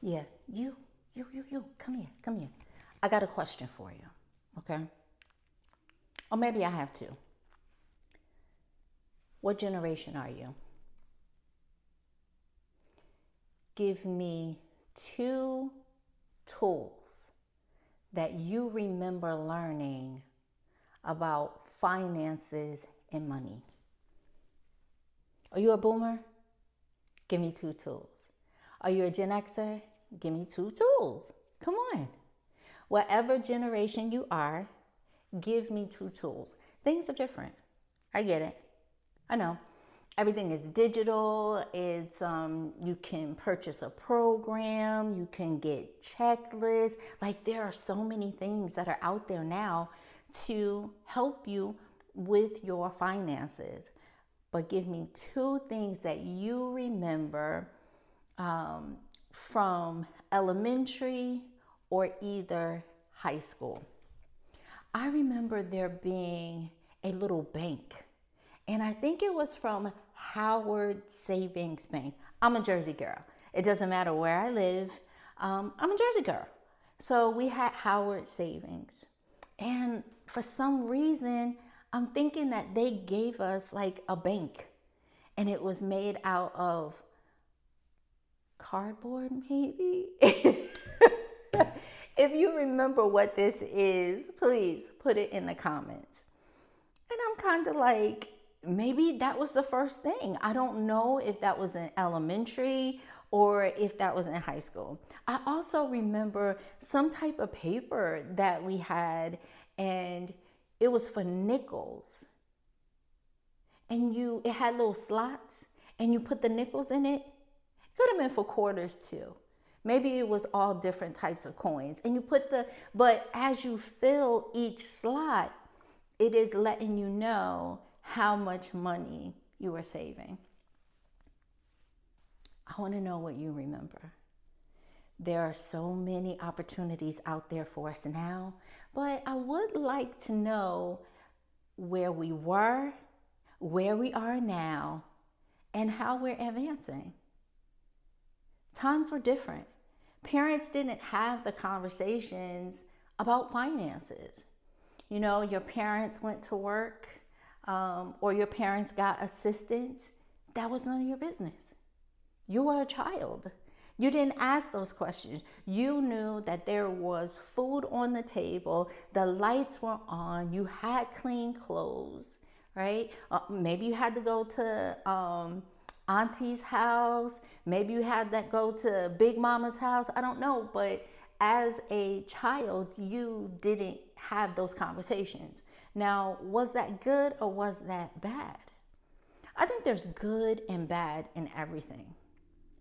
Yeah, you, come here. I got a question for you, okay? Or maybe I have two. What generation are you? Give me two tools that you remember learning about finances and money. Are you a boomer? Give me two tools. Are you a Gen Xer? Give me two tools. Come on. Whatever generation you are, give me two tools. Things are different. I get it. I know. Everything is digital. It's you can purchase a program, you can get checklists. Like there are so many things that are out there now to help you with your finances. But give me two things that you remember from elementary or either high school. I remember there being a little bank, and I think it was from Howard Savings Bank. I'm a Jersey girl. It doesn't matter where I live. I'm a Jersey girl. So we had Howard Savings. And for some reason, I'm thinking that they gave us like a bank, and it was made out of cardboard, maybe. If you remember what this is, please put it in the comments. And I'm kind of like, maybe that was the first thing. I don't know if that was in elementary or if that was in high school. I also remember some type of paper that we had, and it was for nickels. And it had little slots, and you put the nickels in it. Could have been for quarters too. Maybe it was all different types of coins. And but as you fill each slot, it is letting you know how much money you are saving. I want to know what you remember. There are so many opportunities out there for us now, but I would like to know where we were, where we are now, and how we're advancing. Times were different. Parents didn't have the conversations about finances. You know, your parents went to work or your parents got assistance. That was none of your business. You were a child. You didn't ask those questions. You knew that there was food on the table, the lights were on, you had clean clothes, right? Maybe you had to go to auntie's house. Maybe you had to go to Big Mama's house. I don't know. But as a child, you didn't have those conversations. Now, was that good or was that bad? I think there's good and bad in everything.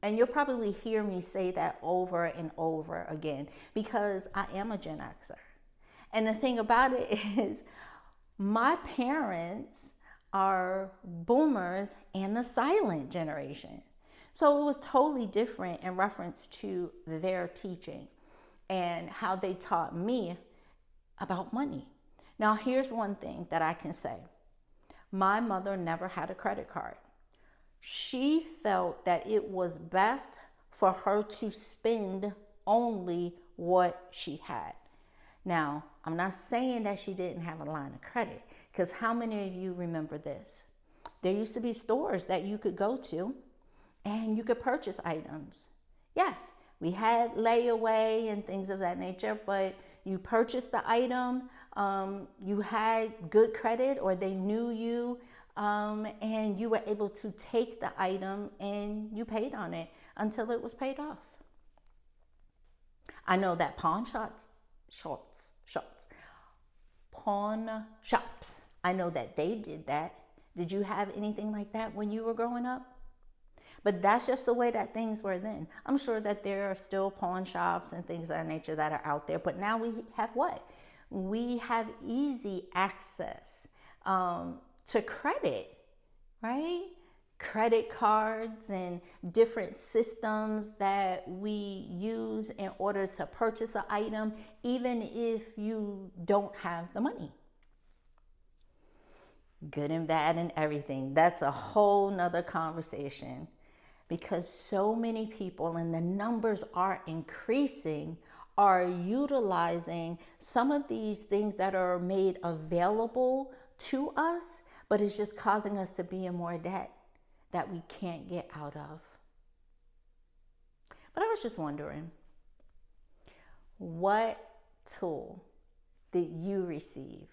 And you'll probably hear me say that over and over again because I am a Gen Xer. And the thing about it is, my parents are boomers and the silent generation. So it was totally different in reference to their teaching and how they taught me about money. Now, here's one thing that I can say. My mother never had a credit card. She felt that it was best for her to spend only what she had. Now, I'm not saying that she didn't have a line of credit, because how many of you remember this? There used to be stores that you could go to and you could purchase items. Yes, we had layaway and things of that nature, but you purchased the item, you had good credit or they knew you, and you were able to take the item and you paid on it until it was paid off. I know that pawn shops, I know that they did that. Did you have anything like that when you were growing up? But that's just the way that things were then. I'm sure that there are still pawn shops and things of that nature that are out there. But now we have what? We have easy access to credit, right? Credit cards and different systems that we use in order to purchase an item, even if you don't have the money. Good and bad and everything. That's a whole nother conversation. because so many people, and the numbers are increasing, are utilizing some of these things that are made available to us, but it's just causing us to be in more debt that we can't get out of. But I was just wondering, what tool did you receive?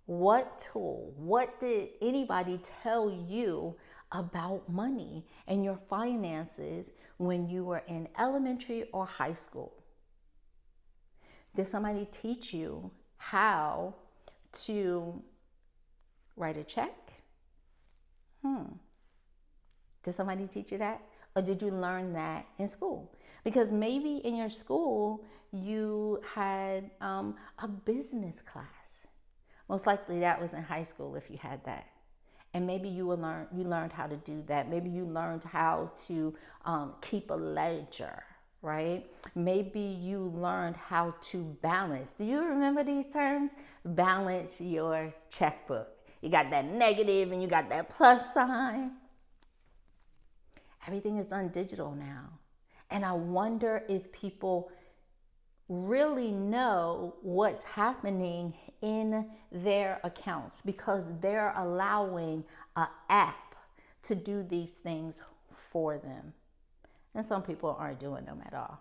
What tool? What did anybody tell you about money and your finances when you were in elementary or high school? Did somebody teach you how to write a check? Did somebody teach you that? Or did you learn that in school? Because maybe in your school, you had a business class. Most likely that was in high school if you had that. And maybe you learned how to do that. Maybe you learned how to keep a ledger, right? Maybe you learned how to balance. Do you remember these terms? Balance your checkbook. You got that negative and you got that plus sign. Everything is done digital now. And I wonder if people really know what's happening in their accounts because they're allowing an app to do these things for them. And some people aren't doing them at all.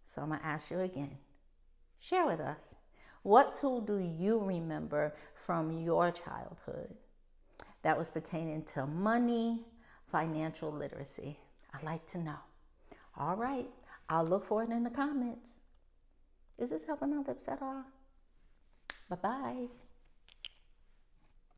So I'm going to ask you again. Share with us. What tool do you remember from your childhood that was pertaining to money, financial literacy? I'd like to know. All right. I'll look for it in the comments. Is this helping others at all? Bye-bye.